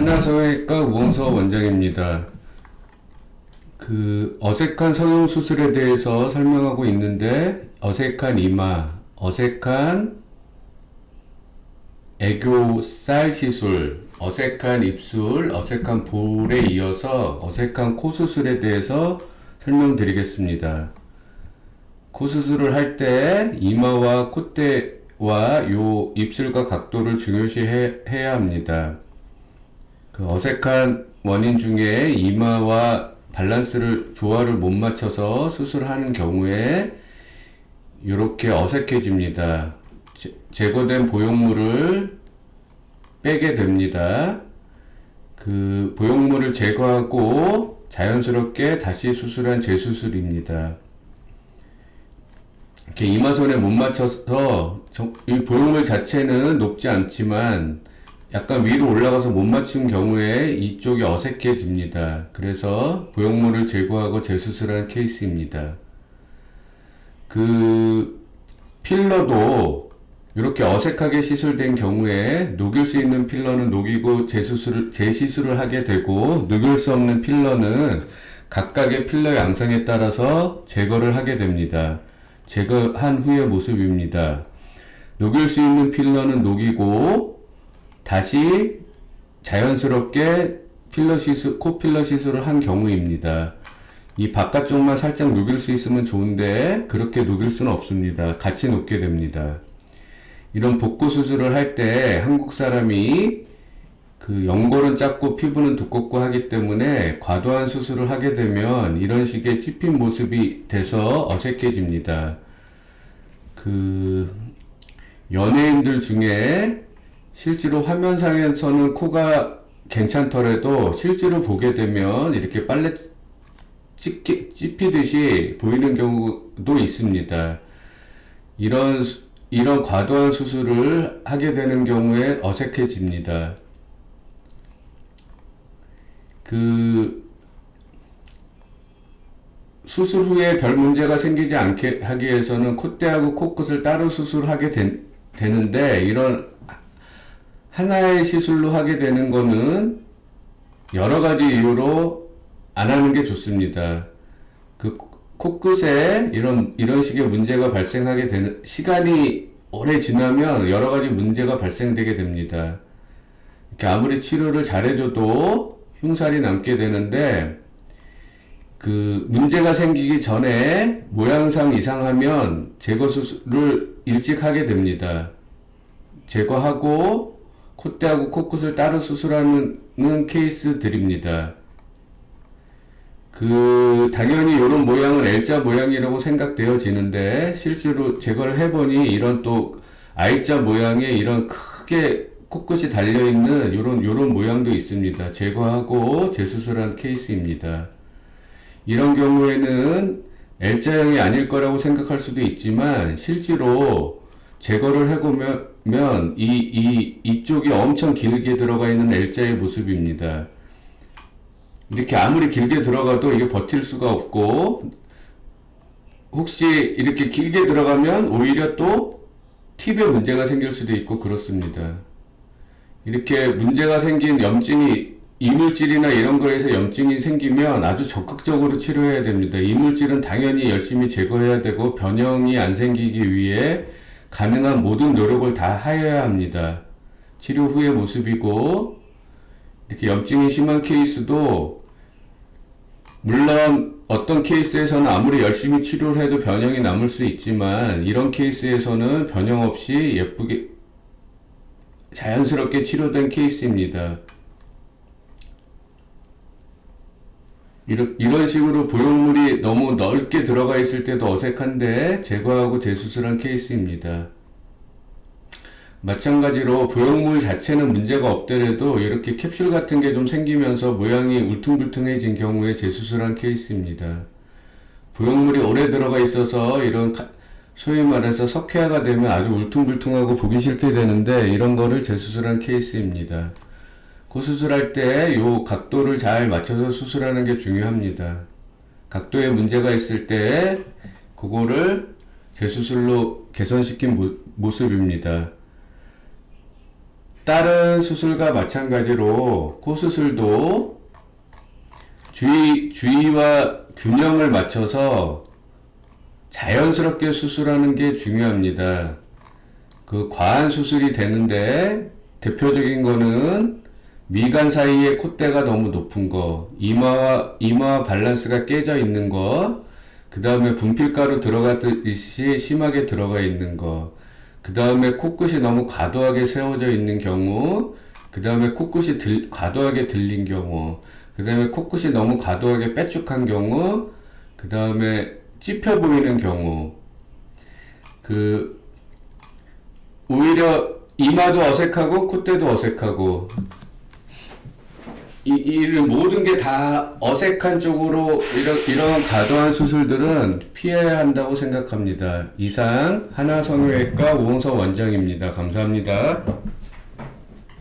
하나성형외과 우원서 원장입니다. 어색한 성형수술에 대해서 설명하고 있는데, 어색한 이마, 어색한 애교살 시술, 어색한 입술, 어색한 볼에 이어서 어색한 코 수술에 대해서 설명드리겠습니다. 코 수술을 할 때 이마와 콧대와 요 입술과 각도를 중요시 해야 합니다. 어색한 원인 중에 이마와 조화를 못 맞춰서 수술하는 경우에 이렇게 어색해집니다. 제거된 보형물을 빼게 됩니다. 그 보형물을 제거하고 자연스럽게 다시 수술한 재수술입니다. 이렇게 이마선에 못 맞춰서 이 보형물 자체는 높지 않지만 약간 위로 올라가서 못 맞춘 경우에 이쪽이 어색해집니다. 그래서 보형물을 제거하고 재수술한 케이스입니다. 필러도 이렇게 어색하게 시술된 경우에 녹일 수 있는 필러는 녹이고 재시술을 하게 되고, 녹일 수 없는 필러는 각각의 필러 양상에 따라서 제거를 하게 됩니다. 제거한 후의 모습입니다. 녹일 수 있는 필러는 녹이고 다시 자연스럽게 코필러 시술을 한 경우입니다. 이 바깥쪽만 살짝 녹일 수 있으면 좋은데 그렇게 녹일 수는 없습니다. 같이 녹게 됩니다. 이런 복구 수술을 할 때 한국 사람이 연골은 작고 피부는 두껍고 하기 때문에 과도한 수술을 하게 되면 이런 식의 찝힌 모습이 돼서 어색해집니다. 연예인들 중에 실제로 화면상에서는 코가 괜찮더라도 실제로 보게 되면 이렇게 빨래 찝히듯이 보이는 경우도 있습니다. 이런 과도한 수술을 하게 되는 경우에 어색해집니다. 수술 후에 별 문제가 생기지 않게 하기 위해서는 콧대하고 코끝을 따로 수술하게 되는데, 이런 하나의 시술로 하게 되는 거는 여러 가지 이유로 안 하는 게 좋습니다. 코끝에 이런 식의 문제가 발생하게 되는, 시간이 오래 지나면 여러 가지 문제가 발생되게 됩니다. 이렇게 아무리 치료를 잘해줘도 흉살이 남게 되는데, 문제가 생기기 전에 모양상 이상하면 제거 수술을 일찍 하게 됩니다. 제거하고 콧대하고 코끝을 따로 수술하는 케이스들입니다. 당연히 이런 모양은 L자 모양이라고 생각되어지는데, 실제로 제거를 해보니 이런 또 I자 모양의 이런 크게 코끝이 달려있는 요런 모양도 있습니다. 제거하고 재수술한 케이스입니다. 이런 경우에는 L자형이 아닐 거라고 생각할 수도 있지만, 실제로 제거를 해보면 이쪽이 엄청 길게 들어가 있는 L자의 모습입니다. 이렇게 아무리 길게 들어가도 이게 버틸 수가 없고, 혹시 이렇게 길게 들어가면 오히려 또 팁에 문제가 생길 수도 있고 그렇습니다. 이렇게 문제가 생긴 염증이, 이물질이나 이런 거에서 염증이 생기면 아주 적극적으로 치료해야 됩니다. 이물질은 당연히 열심히 제거해야 되고, 변형이 안 생기기 위해 가능한 모든 노력을 다 하여야 합니다. 치료 후의 모습이고, 이렇게 염증이 심한 케이스도 물론 어떤 케이스에서는 아무리 열심히 치료를 해도 변형이 남을 수 있지만, 이런 케이스에서는 변형 없이 예쁘게 자연스럽게 치료된 케이스입니다. 이런 식으로 보형물이 너무 넓게 들어가 있을 때도 어색한데 제거하고 재수술한 케이스입니다. 마찬가지로 보형물 자체는 문제가 없더라도 이렇게 캡슐 같은 게 좀 생기면서 모양이 울퉁불퉁해진 경우에 재수술한 케이스입니다. 보형물이 오래 들어가 있어서 소위 말해서 석회화가 되면 아주 울퉁불퉁하고 보기 싫게 되는데, 이런 거를 재수술한 케이스입니다. 수술할 때 요 각도를 잘 맞춰서 수술하는 게 중요합니다. 각도에 문제가 있을 때 그거를 재수술로 개선시킨 모습입니다. 다른 수술과 마찬가지로 코 수술도 주의와 균형을 맞춰서 자연스럽게 수술하는 게 중요합니다. 그 과한 수술이 되는데 대표적인 거는 미간 사이에 콧대가 너무 높은 거, 이마와 밸런스가 깨져 있는 거, 그 다음에 분필가루 들어가듯이 심하게 들어가 있는 거, 그 다음에 코끝이 너무 과도하게 세워져 있는 경우, 그 다음에 코끝이 과도하게 들린 경우, 그 다음에 코끝이 너무 과도하게 빼쭉한 경우, 그 다음에 찝혀 보이는 경우, 오히려 이마도 어색하고 콧대도 어색하고, 이 모든 게 다 어색한 쪽으로 이런 과도한 수술들은 피해야 한다고 생각합니다. 이상 하나성형외과 오홍석 원장입니다. 감사합니다.